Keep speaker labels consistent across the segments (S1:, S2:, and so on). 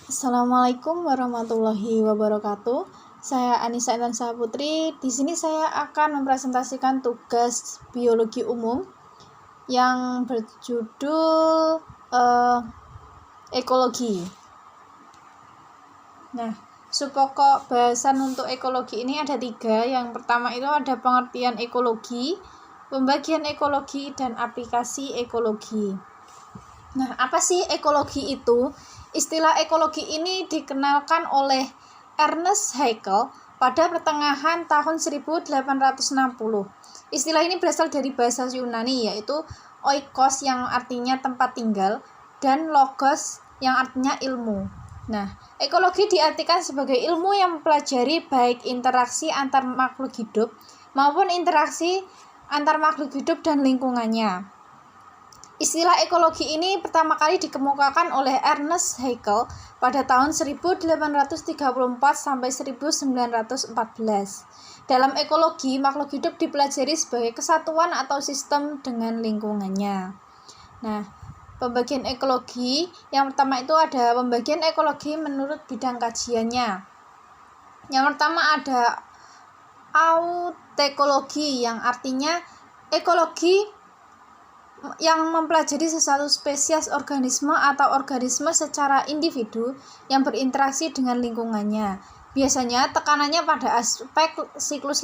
S1: Assalamualaikum warahmatullahi wabarakatuh. Saya Anissa Intan Putri. Di sini saya akan mempresentasikan tugas biologi umum yang berjudul ekologi. Nah, subpokok bahasan untuk ekologi ini ada 3. Yang pertama itu ada pengertian ekologi, pembagian ekologi, dan aplikasi ekologi. Nah, apa sih ekologi itu? Istilah ekologi ini dikenalkan oleh Ernest Haeckel pada pertengahan tahun 1860. Istilah ini berasal dari bahasa Yunani, yaitu oikos yang artinya tempat tinggal dan logos yang artinya ilmu. Nah, ekologi diartikan sebagai ilmu yang mempelajari baik interaksi antar makhluk hidup maupun interaksi antar makhluk hidup dan lingkungannya. Istilah ekologi ini pertama kali dikemukakan oleh Ernest Haeckel pada tahun 1834 sampai 1914. Dalam ekologi, makhluk hidup dipelajari sebagai kesatuan atau sistem dengan lingkungannya. Nah, pembagian ekologi yang pertama itu ada pembagian ekologi menurut bidang kajiannya. Yang pertama ada autekologi, yang artinya ekologi yang mempelajari sesuatu spesies organisme atau organisme secara individu yang berinteraksi dengan lingkungannya. Biasanya tekanannya pada aspek siklus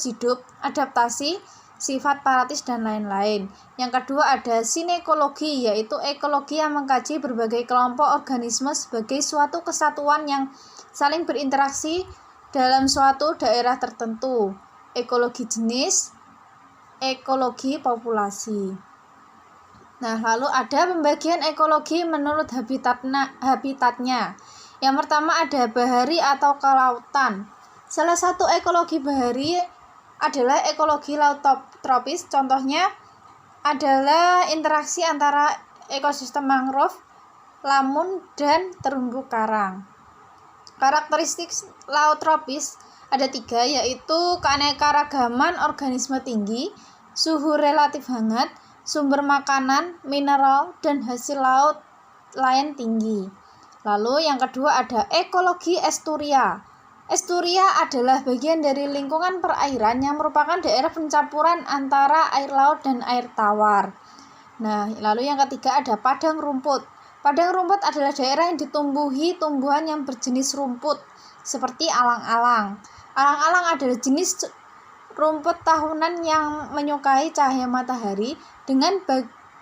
S1: hidup, adaptasi, sifat paratis, dan lain-lain. Yang kedua ada sinekologi, yaitu ekologi yang mengkaji berbagai kelompok organisme sebagai suatu kesatuan yang saling berinteraksi dalam suatu daerah tertentu. Ekologi jenis, ekologi populasi. Nah, lalu ada pembagian ekologi menurut habitatnya. Yang pertama ada bahari atau kelautan. Salah satu ekologi bahari adalah ekologi laut tropis. Contohnya adalah interaksi antara ekosistem mangrove, lamun, dan terumbu karang. Karakteristik laut tropis ada 3, yaitu keanekaragaman organisme tinggi, suhu relatif hangat, sumber makanan, mineral, dan hasil laut lain tinggi. Lalu yang kedua ada ekologi esturia. Esturia adalah bagian dari lingkungan perairan yang merupakan daerah pencampuran antara air laut dan air tawar. Nah, lalu yang ketiga ada padang rumput. Padang rumput adalah daerah yang ditumbuhi tumbuhan yang berjenis rumput, seperti alang-alang. Alang-alang adalah jenis rumput tahunan yang menyukai cahaya matahari dengan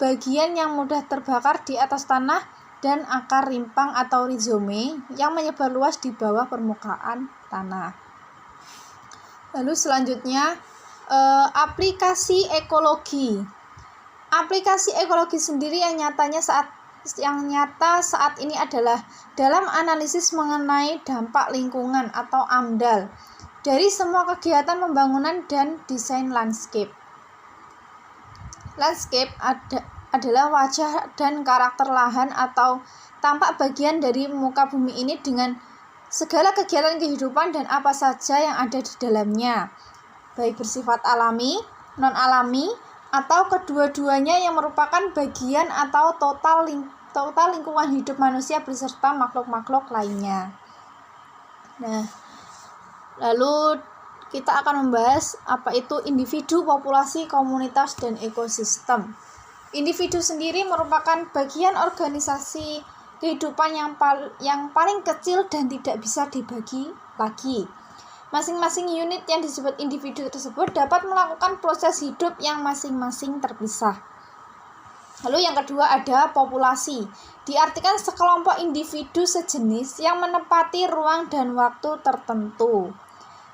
S1: bagian yang mudah terbakar di atas tanah dan akar rimpang atau rizome yang menyebar luas di bawah permukaan tanah. Lalu selanjutnya aplikasi ekologi. Aplikasi ekologi sendiri yang nyata saat ini adalah dalam analisis mengenai dampak lingkungan atau AMDAL dari semua kegiatan pembangunan dan desain landscape. Landscape adalah wajah dan karakter lahan atau tampak bagian dari muka bumi ini dengan segala kegiatan kehidupan dan apa saja yang ada di dalamnya, baik bersifat alami, non-alami, atau kedua-duanya yang merupakan bagian atau total lingkungan hidup manusia beserta makhluk-makhluk lainnya. Nah, lalu kita akan membahas apa itu individu, populasi, komunitas, dan ekosistem. Individu sendiri merupakan bagian organisasi kehidupan yang paling kecil dan tidak bisa dibagi lagi. Masing-masing unit yang disebut individu tersebut dapat melakukan proses hidup yang masing-masing terpisah. Lalu yang kedua ada populasi. Diartikan sekelompok individu sejenis yang menempati ruang dan waktu tertentu.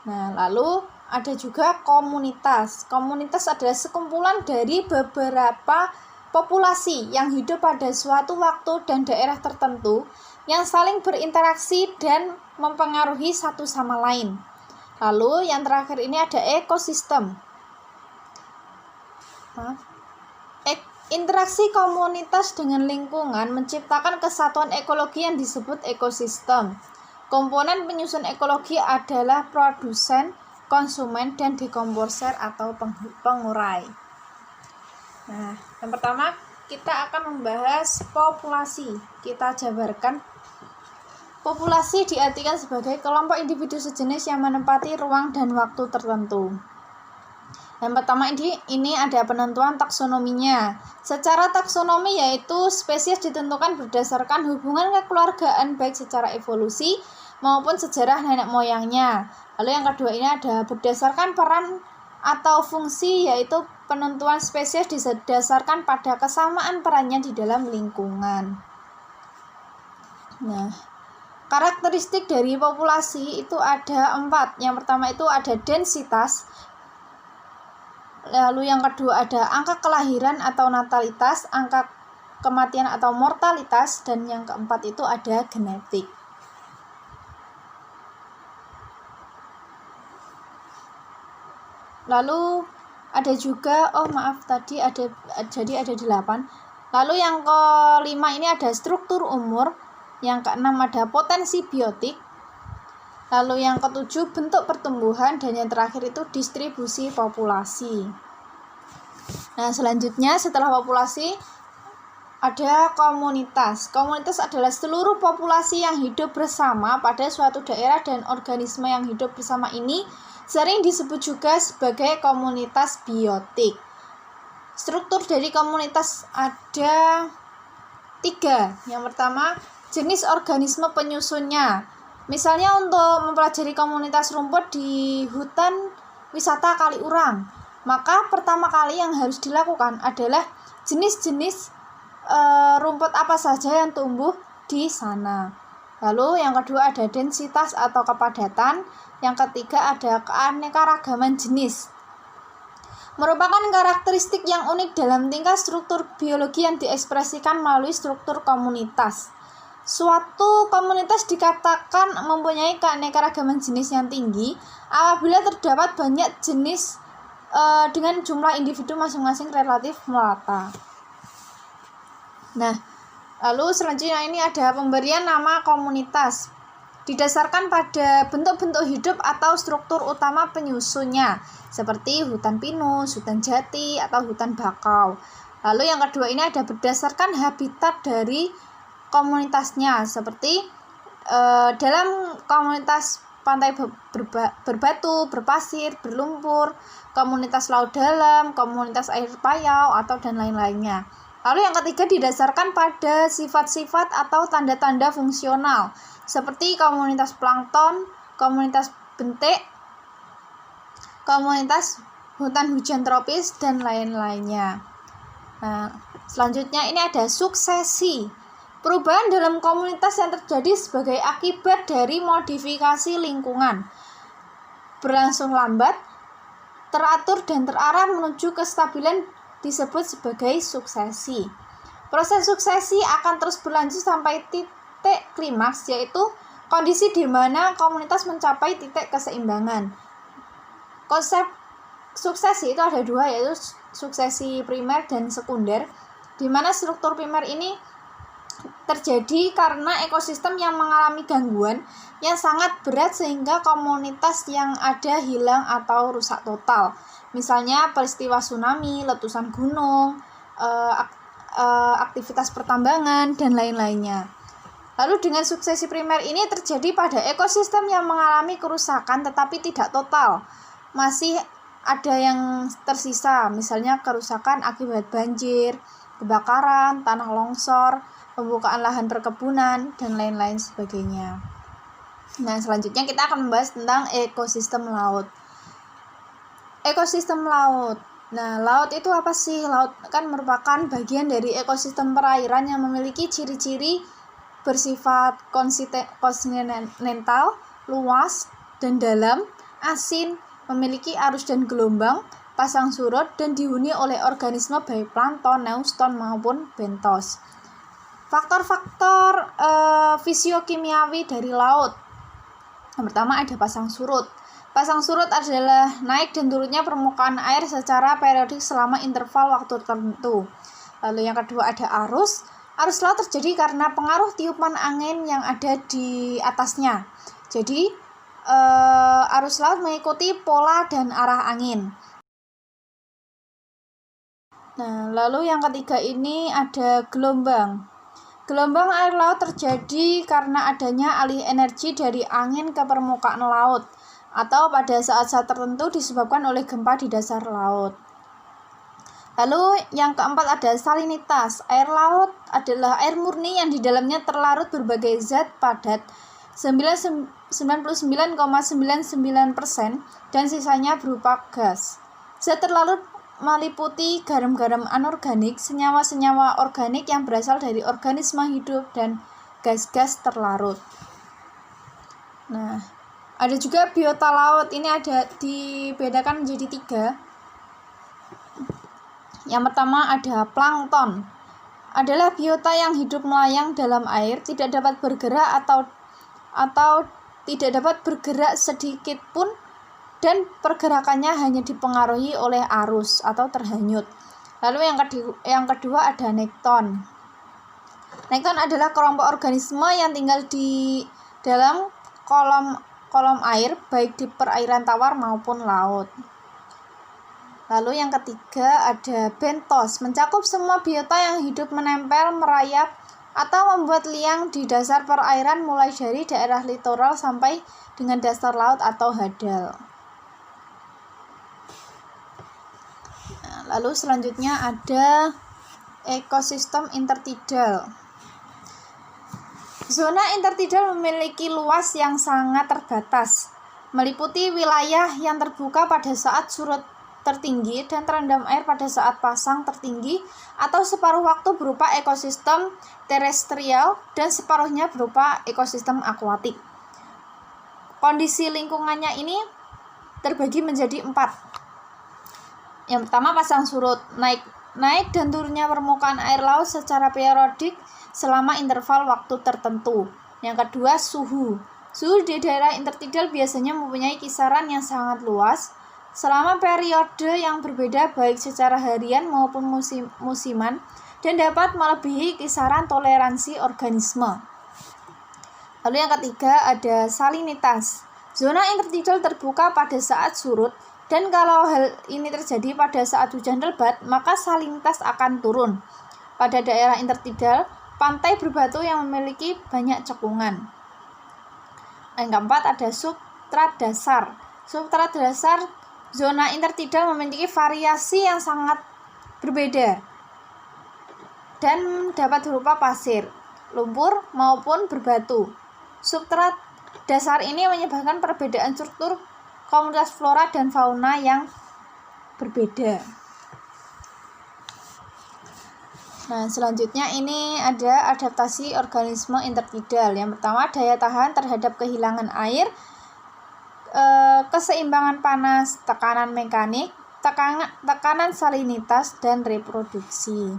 S1: Nah, lalu ada juga komunitas. Komunitas adalah sekumpulan dari beberapa populasi yang hidup pada suatu waktu dan daerah tertentu yang saling berinteraksi dan mempengaruhi satu sama lain. Lalu yang terakhir ini ada ekosistem. Interaksi komunitas dengan lingkungan menciptakan kesatuan ekologi yang disebut ekosistem. Komponen penyusun ekologi adalah produsen, konsumen, dan dekomposer atau pengurai. Nah, yang pertama kita akan membahas populasi. Kita jabarkan Populasi diartikan sebagai kelompok individu sejenis yang menempati ruang dan waktu tertentu. Yang pertama ini ada penentuan taksonominya. Secara taksonomi yaitu spesies ditentukan berdasarkan hubungan kekeluargaan baik secara evolusi maupun sejarah nenek moyangnya. Lalu yang kedua ini ada berdasarkan peran atau fungsi, yaitu penentuan spesies didasarkan pada kesamaan perannya di dalam lingkungan. Nah, karakteristik dari populasi itu ada 4. Yang pertama itu ada densitas. Lalu yang kedua ada angka kelahiran atau natalitas, angka kematian atau mortalitas, dan yang keempat itu ada genetik. Lalu ada juga, jadi ada 8. Lalu yang kelima ini ada struktur umur, yang keenam ada potensi biotik, lalu yang ketujuh bentuk pertumbuhan, dan yang terakhir itu distribusi populasi. Nah, selanjutnya setelah populasi ada komunitas. Komunitas adalah seluruh populasi yang hidup bersama pada suatu daerah, dan organisme yang hidup bersama ini sering disebut juga sebagai komunitas biotik. Struktur dari komunitas ada 3. Yang pertama, jenis organisme penyusunnya. Misalnya untuk mempelajari komunitas rumput di hutan wisata Kaliurang, maka pertama kali yang harus dilakukan adalah jenis-jenis rumput apa saja yang tumbuh di sana. Lalu yang kedua ada densitas atau kepadatan. Yang ketiga ada keanekaragaman jenis. Merupakan karakteristik yang unik dalam tingkah struktur biologi yang diekspresikan melalui struktur komunitas. Suatu komunitas dikatakan mempunyai keanekaragaman jenis yang tinggi apabila terdapat banyak jenis dengan jumlah individu masing-masing relatif merata. Nah, lalu selanjutnya ini ada pemberian nama komunitas. Didasarkan pada bentuk-bentuk hidup atau struktur utama penyusunnya, seperti hutan pinus, hutan jati, atau hutan bakau. Lalu yang kedua ini ada berdasarkan habitat dari komunitasnya, seperti dalam komunitas pantai berbatu, berpasir, berlumpur, komunitas laut dalam, komunitas air payau, atau dan lain-lainnya. Lalu yang ketiga didasarkan pada sifat-sifat atau tanda-tanda fungsional, seperti komunitas plankton, komunitas bentik, komunitas hutan hujan tropis, dan lain-lainnya. Nah, selanjutnya ini ada suksesi. Perubahan dalam komunitas yang terjadi sebagai akibat dari modifikasi lingkungan. Berlangsung lambat, teratur, dan terarah menuju kestabilan disebut sebagai suksesi. Proses suksesi akan terus berlanjut sampai titik klimaks, yaitu kondisi di mana komunitas mencapai titik keseimbangan. Konsep suksesi itu ada 2, yaitu suksesi primer dan sekunder, di mana struktur primer ini terjadi karena ekosistem yang mengalami gangguan yang sangat berat sehingga komunitas yang ada hilang atau rusak total. Misalnya peristiwa tsunami, letusan gunung, aktivitas pertambangan, dan lain-lainnya. Lalu dengan suksesi primer ini terjadi pada ekosistem yang mengalami kerusakan tetapi tidak total. Masih ada yang tersisa, misalnya kerusakan akibat banjir, kebakaran, tanah longsor, pembukaan lahan perkebunan, dan lain-lain sebagainya. Nah, selanjutnya kita akan membahas tentang ekosistem laut. Ekosistem laut. Nah, laut itu apa sih? Laut kan merupakan bagian dari ekosistem perairan yang memiliki ciri-ciri bersifat kontinental, luas dan dalam, asin, memiliki arus dan gelombang, pasang surut, dan dihuni oleh organisme baik plankton, neuston maupun bentos. Faktor-faktor fisiokimiawi dari laut. Yang pertama ada pasang surut. Pasang surut adalah naik dan turunnya permukaan air secara periodik selama interval waktu tertentu. Lalu yang kedua ada arus. Arus laut terjadi karena pengaruh tiupan angin yang ada di atasnya. Jadi arus laut mengikuti pola dan arah angin. Nah, lalu yang ketiga ini ada gelombang. Gelombang air laut terjadi karena adanya alih energi dari angin ke permukaan laut atau pada saat-saat tertentu disebabkan oleh gempa di dasar laut. Lalu yang keempat ada salinitas. Air laut adalah air murni yang di dalamnya terlarut berbagai zat padat 99,99% dan sisanya berupa gas. Zat terlarut meliputi garam-garam anorganik, senyawa-senyawa organik yang berasal dari organisme hidup, dan gas-gas terlarut. Nah, ada juga biota laut. Ini ada dibedakan menjadi 3. Yang pertama ada plankton. Adalah biota yang hidup melayang dalam air, tidak dapat bergerak atau tidak dapat bergerak sedikit pun, dan pergerakannya hanya dipengaruhi oleh arus atau terhanyut. Lalu yang kedua ada nekton. Nekton adalah kelompok organisme yang tinggal di dalam kolom air, baik di perairan tawar maupun laut. Lalu yang ketiga ada bentos, mencakup semua biota yang hidup menempel, merayap, atau membuat liang di dasar perairan mulai dari daerah litoral sampai dengan dasar laut atau hadal. Lalu selanjutnya ada ekosistem intertidal. Zona intertidal memiliki luas yang sangat terbatas, meliputi wilayah yang terbuka pada saat surut tertinggi dan terendam air pada saat pasang tertinggi, atau separuh waktu berupa ekosistem terestrial dan separuhnya berupa ekosistem akuatik. Kondisi lingkungannya ini terbagi menjadi 4. Yang pertama pasang surut, naik dan turunnya permukaan air laut secara periodik selama interval waktu tertentu. Yang kedua suhu di daerah intertidal biasanya mempunyai kisaran yang sangat luas selama periode yang berbeda baik secara harian maupun musiman, dan dapat melebihi kisaran toleransi organisme. Lalu yang ketiga ada salinitas. Zona intertidal terbuka pada saat surut, dan kalau hal ini terjadi pada saat hujan lebat, maka salinitas akan turun. Pada daerah intertidal, pantai berbatu yang memiliki banyak cekungan. Yang keempat ada substrat dasar. Substrat dasar zona intertidal memiliki variasi yang sangat berbeda dan dapat berupa pasir, lumpur, maupun berbatu. Substrat dasar ini menyebabkan perbedaan struktur komunitas flora dan fauna yang berbeda. Nah, selanjutnya ini ada adaptasi organisme intertidal. Yang pertama daya tahan terhadap kehilangan air, keseimbangan panas, tekanan mekanik, tekanan salinitas, dan reproduksi.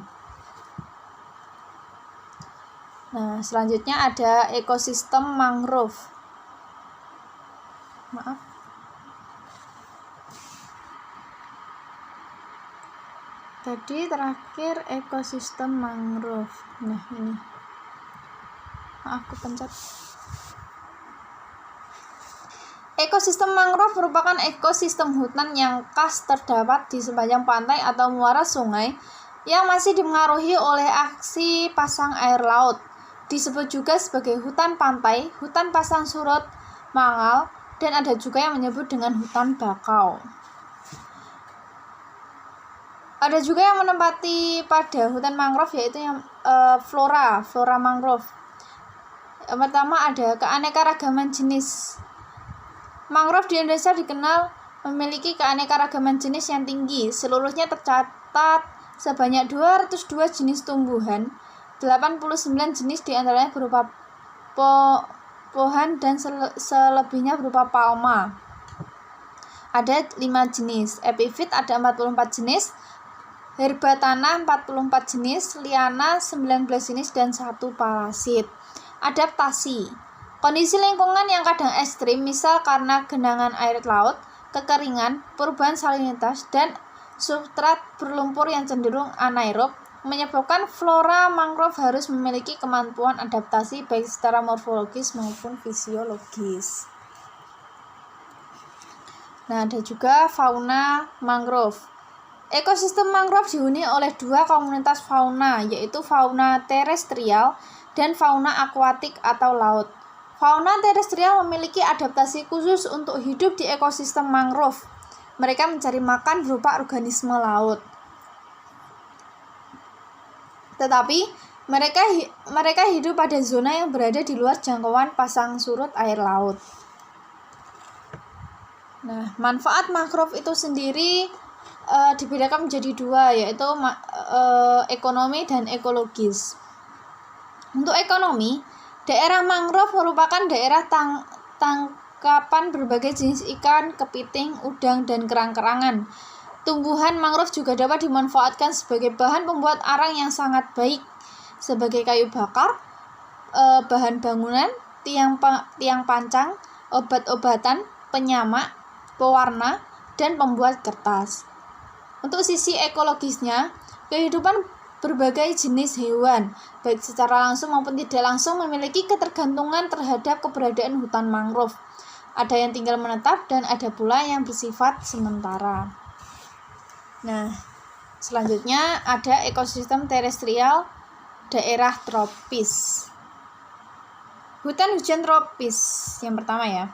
S1: Nah, selanjutnya ada ekosistem mangrove. Tadi terakhir ekosistem mangrove. Nah, ini. Aku pencet. Ekosistem mangrove merupakan ekosistem hutan yang khas terdapat di sepanjang pantai atau muara sungai yang masih dipengaruhi oleh aksi pasang air laut. Disebut juga sebagai hutan pantai, hutan pasang surut, mangal, dan ada juga yang menyebut dengan hutan bakau. Ada juga yang menempati pada hutan mangrove, yaitu yang flora mangrove. Yang pertama ada keanekaragaman jenis. Mangrove di Indonesia dikenal memiliki keanekaragaman jenis yang tinggi. Seluruhnya tercatat sebanyak 202 jenis tumbuhan, 89 jenis diantaranya berupa pohon dan selebihnya berupa palma. Ada 5 jenis. Epifit ada 44 jenis, herba tanah 44 jenis, liana 19 jenis, dan 1 parasit. Adaptasi. Kondisi lingkungan yang kadang ekstrim, misal karena genangan air laut, kekeringan, perubahan salinitas, dan substrat berlumpur yang cenderung anaerob, menyebabkan flora mangrove harus memiliki kemampuan adaptasi baik secara morfologis maupun fisiologis. Nah, ada juga fauna mangrove. Ekosistem mangrove dihuni oleh 2 komunitas fauna, yaitu fauna terestrial dan fauna akuatik atau laut. Fauna terestrial memiliki adaptasi khusus untuk hidup di ekosistem mangrove. Mereka mencari makan berupa organisme laut. Tetapi mereka hidup pada zona yang berada di luar jangkauan pasang surut air laut. Nah, manfaat mangrove itu sendiri dibedakan menjadi dua, yaitu ekonomi dan ekologis. Untuk ekonomi, daerah mangrove merupakan daerah tangkapan berbagai jenis ikan, kepiting, udang, dan kerang-kerangan. Tumbuhan mangrove juga dapat dimanfaatkan sebagai bahan pembuat arang yang sangat baik, sebagai kayu bakar, bahan bangunan, tiang pancang, obat-obatan, penyamak, pewarna, dan pembuat kertas. Untuk sisi ekologisnya, kehidupan berbagai jenis hewan, baik secara langsung maupun tidak langsung, memiliki ketergantungan terhadap keberadaan hutan mangrove. Ada yang tinggal menetap dan ada pula yang bersifat sementara. Nah, selanjutnya ada ekosistem terestrial daerah tropis. Hutan hujan tropis yang pertama ya,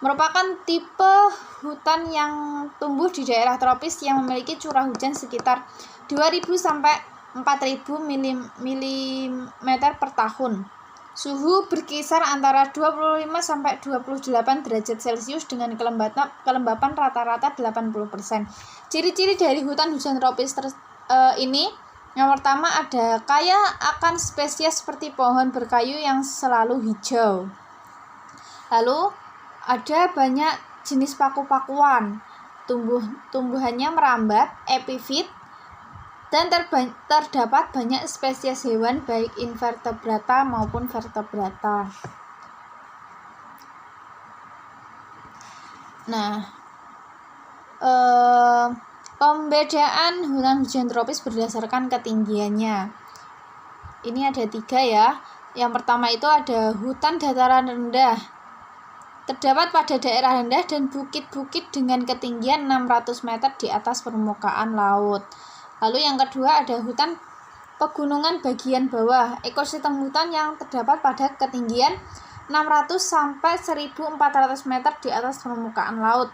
S1: merupakan tipe hutan yang tumbuh di daerah tropis yang memiliki curah hujan sekitar 2000 sampai 4000 mm per tahun. Suhu berkisar antara 25 sampai 28 derajat Celcius dengan kelembapan rata-rata 80%. Ciri-ciri dari hutan hujan tropis ini, yang pertama ada kaya akan spesies seperti pohon berkayu yang selalu hijau. Lalu ada banyak jenis paku-pakuan, tumbuhannya merambat, epifit, dan terdapat banyak spesies hewan baik invertebrata maupun vertebrata. Nah, pembedaan hutan hujan tropis berdasarkan ketinggiannya. Ini ada 3 ya. Yang pertama itu ada hutan dataran rendah, terdapat pada daerah rendah dan bukit-bukit dengan ketinggian 600 meter di atas permukaan laut. Lalu yang kedua ada hutan pegunungan bagian bawah, ekosistem hutan yang terdapat pada ketinggian 600 sampai 1400 meter di atas permukaan laut.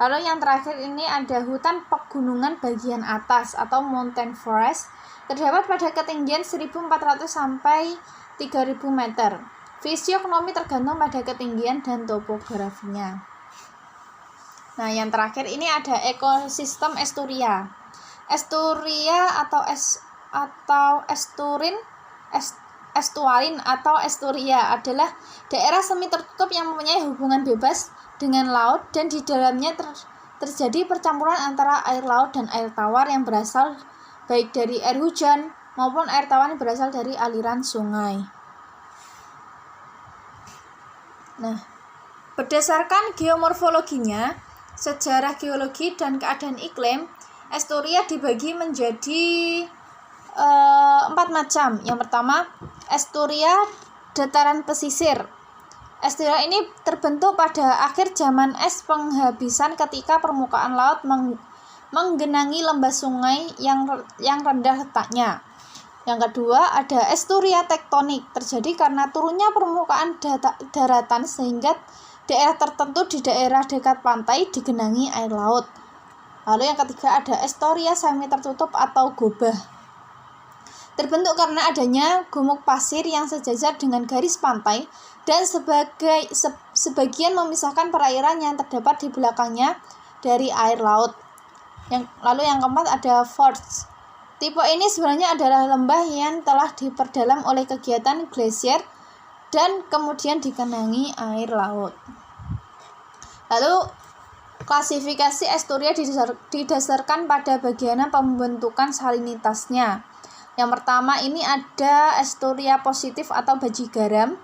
S1: Lalu yang terakhir ini ada hutan pegunungan bagian atas atau mountain forest, terdapat pada ketinggian 1400 sampai 3000 meter. Fisioekonomi tergantung pada ketinggian dan topografinya. Nah, yang terakhir ini ada ekosistem esturia. Estuarin atau estuaria adalah daerah semi tertutup yang mempunyai hubungan bebas dengan laut dan di dalamnya terjadi percampuran antara air laut dan air tawar yang berasal baik dari air hujan maupun air tawar yang berasal dari aliran sungai. Nah, berdasarkan geomorfologinya, sejarah geologi dan keadaan iklim, estuaria dibagi menjadi 4 macam. Yang pertama, estuaria dataran pesisir. Estuaria ini terbentuk pada akhir zaman es penghabisan ketika permukaan laut menggenangi lembah sungai yang rendah letaknya. Yang kedua, ada estuaria tektonik, terjadi karena turunnya permukaan daratan sehingga daerah tertentu di daerah dekat pantai digenangi air laut. Lalu yang ketiga ada estuaria semi tertutup atau gobah. Terbentuk karena adanya gumuk pasir yang sejajar dengan garis pantai dan sebagian memisahkan perairan yang terdapat di belakangnya dari air laut. Lalu yang keempat ada fjords. Tipe ini sebenarnya adalah lembah yang telah diperdalam oleh kegiatan glasier dan kemudian digenangi air laut. Lalu klasifikasi estuaria didasarkan pada bagian pembentukan salinitasnya. Yang pertama ini ada estuaria positif atau baji garam.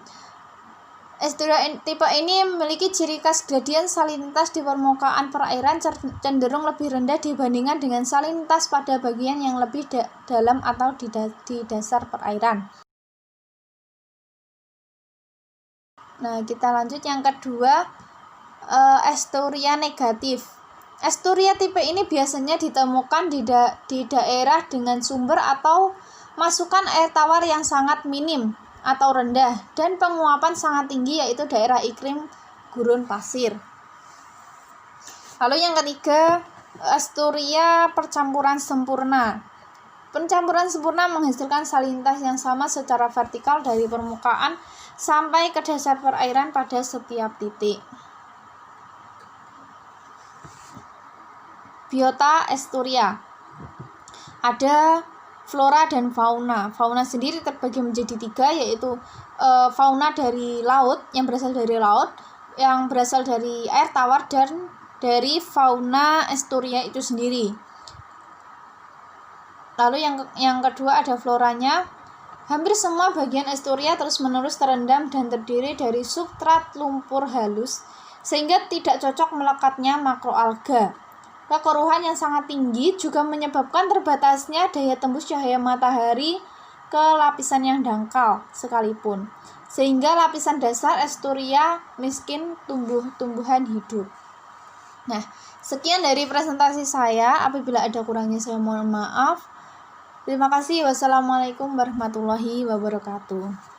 S1: Estuaria tipe ini memiliki ciri khas gradien salinitas di permukaan perairan cenderung lebih rendah dibandingkan dengan salinitas pada bagian yang lebih dalam atau di dasar perairan. Nah, kita lanjut yang kedua, estuaria negatif. Estuaria tipe ini biasanya ditemukan di daerah dengan sumber atau masukan air tawar yang sangat minim atau rendah, dan penguapan sangat tinggi yaitu daerah iklim gurun pasir. Lalu yang ketiga, Asturia percampuran sempurna. Pencampuran sempurna menghasilkan salinitas yang sama secara vertikal dari permukaan sampai ke dasar perairan pada setiap titik. Biota Asturia. Ada flora dan fauna. Fauna sendiri terbagi menjadi 3, yaitu fauna dari laut, yang berasal dari laut, yang berasal dari air tawar, dan dari fauna Asturia itu sendiri. Lalu yang kedua ada floranya. Hampir semua bagian Asturia terus-menerus terendam dan terdiri dari substrat lumpur halus, sehingga tidak cocok melekatnya makroalga. Kekeruhan yang sangat tinggi juga menyebabkan terbatasnya daya tembus cahaya matahari ke lapisan yang dangkal sekalipun, sehingga lapisan dasar Asturia miskin tumbuh-tumbuhan hidup. Nah, sekian dari presentasi saya. Apabila ada kurangnya saya mohon maaf. Terima kasih. Wassalamualaikum warahmatullahi wabarakatuh.